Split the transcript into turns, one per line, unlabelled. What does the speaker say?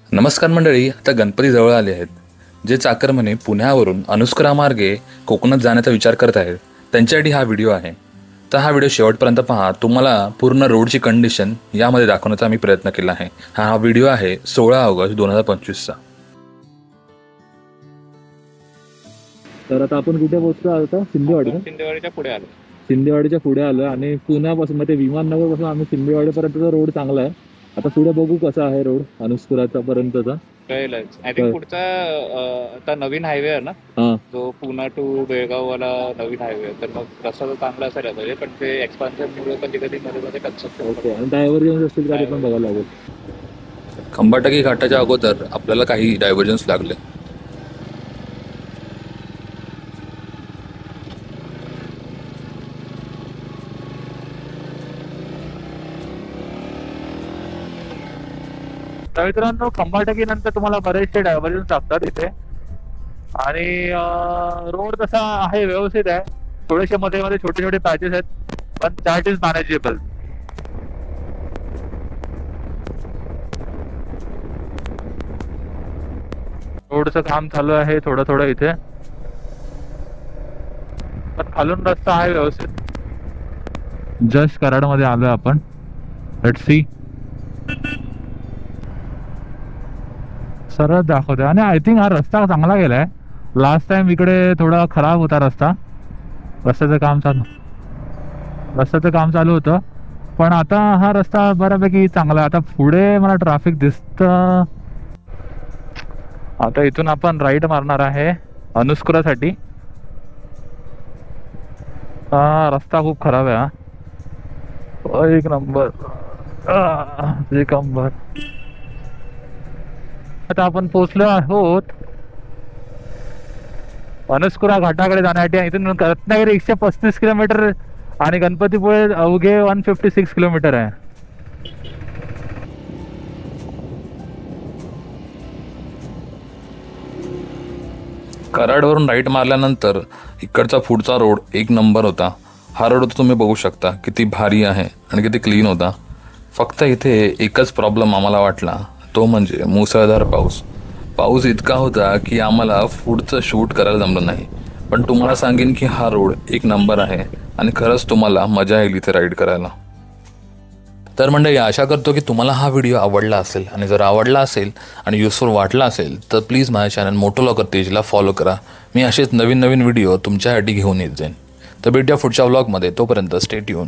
नमस्कार मंडळी, आता गणपती जवळ आले आहेत. जे चाकरमाने पुण्यावरून अनुस्करा मार्गे कोकणात जाण्याचा विचार करत आहेत त्यांच्यासाठी हा व्हिडिओ आहे. तर हा व्हिडिओ शेवटपर्यंत पहा. तुम्हाला पूर्ण रोडची कंडिशन यामध्ये दाखवण्याचा आम्ही प्रयत्न केला आहे. हा व्हिडिओ आहे 16 ऑगस्ट 2025चा.
तर आता आपण कुठे पोहोचतो? आता सिंधेवाडी.
शिंदेवाडीच्या पुढे आलो.
सिंधेवाडीच्या पुढे आलो आणि पुण्यापासून म्हणजे विमाननगर पासून आम्ही सिंधेवाडीपर्यंतचा रोड चांगला आहे. आता पुढे बघू कसा आहे रोड अनुस्कुराचा पर्यंतचा.
कळेलच. आय थिंक पुढचा आता नवीन हायवे आहे ना, जो पुणे टू बेळगाव वाला नवीन हायवे. तर मग रस्ता तर चांगला असायला पाहिजे, पण ते एक्सपान्शन मुळे कधी कधी मध्ये मध्ये कन्स्ट्रक्शन
ओके. आणि डायव्हर्जन्स असतील का ते पण बघायला लागेल.
खंबाटकी घाटाच्या अगोदर आपल्याला काही डायव्हर्जन्स लागले.
तर मित्रांनो, खंबाटकी नंतर तुम्हाला बरेचसे डायव्हर्जन्स लागतात इथे. आणि रोड तसा आहे, व्यवस्थित आहे. थोडेसे मध्ये मध्ये छोटे छोटे पॅचेस आहेत, पण दॅट इज मॅनेजेबल. रोडचं काम चालू आहे थोडं थोडं इथे, पण खालून रस्ता आहे व्यवस्थित. जस्ट कराड मध्ये आलोय आपण. Let's see. सरळ दाखवते. आणि आय थिंक हा रस्ता चांगला गेलाय. लास्ट टाइम इकडे थोडा खराब होता रस्ता. रस्त्याचं काम चालू होतं, पण आता हा रस्ता बऱ्यापैकी चांगला आहे. आता पुढे मला ट्रॅफिक दिसतं. आता इथून आपण राईट मारणार आहे अनुस्कुरासाठी. हा रस्ता खूप खराब आहे. हा एक नंबर. आता आपण पोहोचलो आहोत अनुस्कुरा घाटाकडे जाण्यासाठी. इथून रत्नागिरी 135 किलोमीटर आणि गणपतीपुळे अवघे 156 किलोमीटर आहे.
कराडवरून राईट मारल्यानंतर इकडचा पुढचा रोड एक नंबर होता. हा रोड तुम्ही बघू शकता किती भारी आहे आणि किती क्लीन होता. फक्त इथे एकच प्रॉब्लेम आम्हाला वाटला, तो म्हणजे मुसळधार पाऊस इतका होता की आम्हाला पुढचं शूट करायला जमलं नाही. पण तुम्हाला सांगेन की हा रोड एक नंबर आहे आणि खरंच तुम्हाला मजा येईल इथे राईड करायला. तर मंडळी, आशा करतो की तुम्हाला हा व्हिडिओ आवडला असेल. आणि जर आवडला असेल आणि युजफुल वाटला असेल तर प्लीज माझ्या चॅनल मोटो ब्लॉगर पेजला फॉलो करा. मी असेच नवीन व्हिडिओ तुमच्यासाठी घेऊन येत जाईन. तर भेटूया पुढच्या व्लॉगमध्ये. तोपर्यंत स्टे ट्यून.